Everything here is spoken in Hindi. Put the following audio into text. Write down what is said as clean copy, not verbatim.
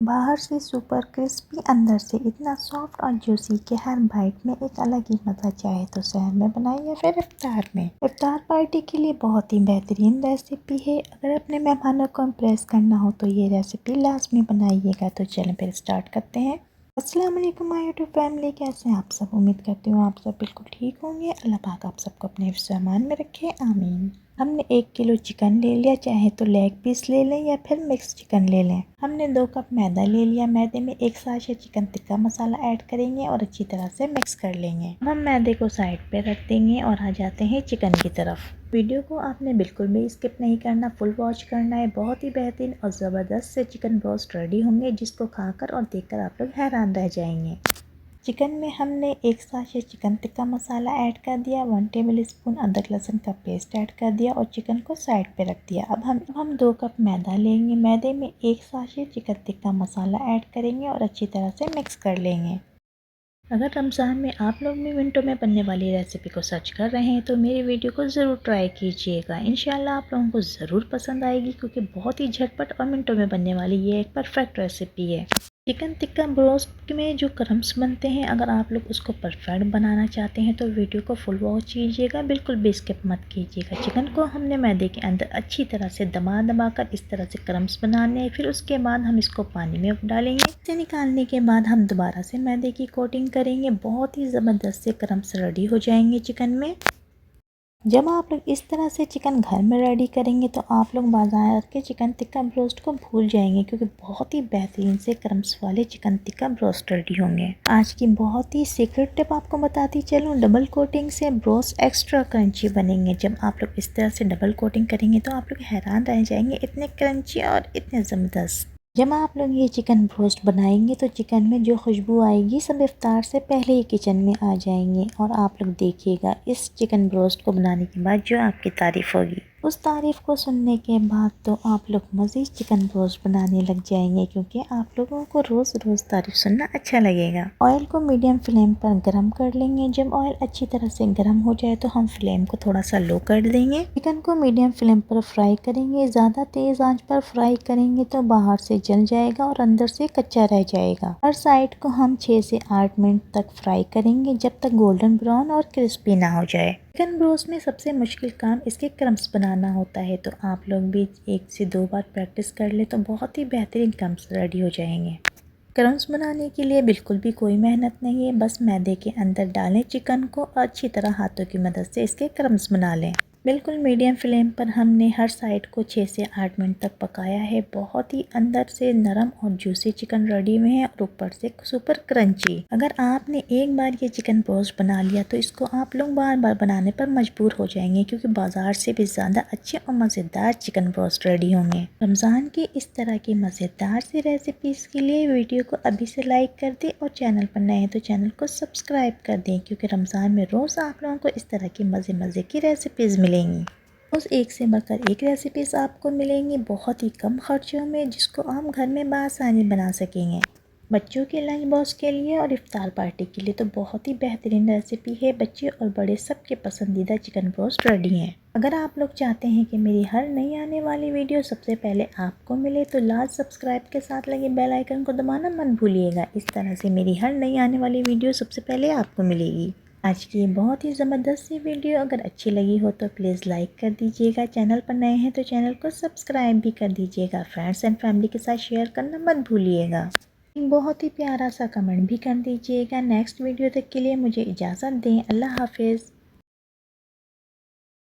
बाहर से सुपर क्रिस्पी, अंदर से इतना सॉफ्ट और जूसी कि हर बाइट में एक अलग ही मज़ा। चाहे तो शहर में बनाए या फिर इफ्तार में। इफ्तार पार्टी के लिए बहुत ही बेहतरीन रेसिपी है। अगर अपने मेहमानों को इम्प्रेस करना हो तो ये रेसिपी लाजमी बनाइएगा। तो चलें फिर स्टार्ट करते हैं। अस्सलाम वालेकुम माय यूट्यूब फैमिली, कैसे हैं आप सब? उम्मीद करती हूँ आप सब बिल्कुल ठीक होंगे। अल्लाह पाक आप सबको अपने हिफ्ज़-ए-अमान में रखे, आमीन। हमने 1 किलो चिकन ले लिया, चाहे तो लेग पीस ले लें या फिर मिक्स चिकन ले लें। हमने 2 कप मैदा ले लिया। मैदे में 1 sachet chicken tikka masala add करेंगे और अच्छी तरह से मिक्स कर लेंगे। अब हम मैदे को साइड पे रख देंगे और आ जाते हैं चिकन की तरफ। वीडियो को आपने बिल्कुल भी स्किप नहीं करना, फुल वॉच करना है। बहुत ही बेहतरीन और ज़बरदस्त से चिकन रोस्ट रेडी होंगे, जिसको खाकर और देखकर आप लोग हैरान रह जाएंगे। चिकन में हमने 1 sachet chicken tikka masala add कर दिया, 1 टेबल स्पून अदरक लहसुन का पेस्ट ऐड कर दिया और चिकन को साइड पे रख दिया। अब हम 2 कप मैदा लेंगे। मैदे में 1 sachet chicken tikka masala add करेंगे और अच्छी तरह से मिक्स कर लेंगे। अगर रमज़ान में आप लोग भी मिनटों में बनने वाली रेसिपी को सर्च कर रहे हैं तो मेरी वीडियो को ज़रूर ट्राई कीजिएगा। इंशाल्लाह आप लोगों को ज़रूर पसंद आएगी, क्योंकि बहुत ही झटपट और मिनटों में बनने वाली ये एक परफेक्ट रेसिपी है। चिकन टिक्का ब्रोस्ट में जो क्रम्स बनते हैं, अगर आप लोग उसको परफेक्ट बनाना चाहते हैं तो वीडियो को फुल वॉच कीजिएगा, बिल्कुल भी स्किप मत कीजिएगा। चिकन को हमने मैदे के अंदर अच्छी तरह से दबा कर इस तरह से क्रम्स बनाने हैं। फिर उसके बाद हम इसको पानी में डालेंगे। इसे निकालने के बाद हम दोबारा से मैदे की कोटिंग करेंगे। बहुत ही ज़बरदस्त से क्रम्स रेडी हो जाएंगे चिकन में। जब आप लोग इस तरह से चिकन घर में रेडी करेंगे तो आप लोग बाजार के चिकन टिक्का ब्रोस्ट को भूल जाएंगे, क्योंकि बहुत ही बेहतरीन से क्रम्स वाले चिकन टिक्का ब्रोस्ट रेडी होंगे। आज की बहुत ही सीक्रेट टिप आपको बताती चलूँ, डबल कोटिंग से ब्रोस्ट एक्स्ट्रा क्रंची बनेंगे। जब आप लोग इस तरह से डबल कोटिंग करेंगे तो आप लोग हैरान रह जाएंगे, इतने क्रंची और इतने ज़बरदस्त। जब आप लोग ये चिकन ब्रोस्ट बनाएंगे तो चिकन में जो खुशबू आएगी, सब इफ्तार से पहले ही किचन में आ जाएंगे। और आप लोग देखिएगा इस चिकन ब्रोस्ट को बनाने के बाद जो आपकी तारीफ़ होगी, उस तारीफ़ को सुनने के बाद तो आप लोग मज़ीद चिकन ब्रोस्ट बनाने लग जाएंगे, क्योंकि आप लोगों को रोज़ रोज़ तारीफ़ सुनना अच्छा लगेगा। ऑयल को मीडियम फ्लेम पर गर्म कर लेंगे। जब ऑयल अच्छी तरह से गर्म हो जाए तो हम फ्लेम को थोड़ा सा लो कर देंगे। चिकन को मीडियम फ्लेम पर फ्राई करेंगे। ज़्यादा तेज़ आंच पर फ्राई करेंगे तो बाहर से जल जाएगा और अंदर से कच्चा रह जाएगा। हर साइड को हम 6 से 8 मिनट तक फ्राई करेंगे, जब तक गोल्डन ब्राउन और क्रिस्पी ना हो जाए। चिकन ब्रोस्ट में सबसे मुश्किल काम इसके क्रम्स बनाना होता है, तो आप लोग भी 1 से 2 बार प्रैक्टिस कर ले तो बहुत ही बेहतरीन क्रम्स रेडी हो जाएंगे। क्रम्स बनाने के लिए बिल्कुल भी कोई मेहनत नहीं है, बस मैदे के अंदर डालें चिकन को और अच्छी तरह हाथों की मदद से इसके क्रम्स बना लें। बिल्कुल मीडियम फ्लेम पर हमने हर साइड को 6 से 8 मिनट तक पकाया है। बहुत ही अंदर से नरम और जूसी चिकन रेडी हुए हैं और ऊपर से सुपर क्रंची। अगर आपने एक बार ये चिकन ब्रोस्ट बना लिया तो इसको आप लोग बार बार बनाने पर मजबूर हो जाएंगे, क्योंकि बाजार से भी ज़्यादा अच्छे और मज़ेदार चिकन ब्रोस्ट रेडी होंगे। रमज़ान की इस तरह की मज़ेदार सी रेसिपीज़ के लिए वीडियो को अभी से लाइक कर दें और चैनल पर नए हैं तो चैनल को सब्सक्राइब कर दें, क्योंकि रमज़ान में रोज़ आप लोगों को इस तरह की मज़े की रेसिपीज़ मिलेंगी। रोज़ एक से बढ़कर एक रेसिपीज़ आपको मिलेंगी बहुत ही कम खर्चों में, जिसको आप घर में बआसानी बना सकेंगे। बच्चों के लंच बॉक्स के लिए और इफ्तार पार्टी के लिए तो बहुत ही बेहतरीन रेसिपी है। बच्चे और बड़े सबके पसंदीदा चिकन ब्रोस्ट रेडी हैं। अगर आप लोग चाहते हैं कि मेरी हर नई आने वाली वीडियो सबसे पहले आपको मिले तो लाल सब्सक्राइब के साथ लगे बेल आइकन को दबाना मत भूलिएगा। इस तरह से मेरी हर नई आने वाली वीडियो सबसे पहले आपको मिलेगी। आज की ये बहुत ही ज़बरदस्त सी वीडियो अगर अच्छी लगी हो तो प्लीज़ लाइक कर दीजिएगा। चैनल पर नए हैं तो चैनल को सब्सक्राइब भी कर दीजिएगा। फ्रेंड्स एंड फैमिली के साथ शेयर करना मत भूलिएगा। बहुत ही प्यारा सा कमेंट भी कर दीजिएगा। नेक्स्ट वीडियो तक के लिए मुझे इजाज़त दें। अल्लाह हाफिज़।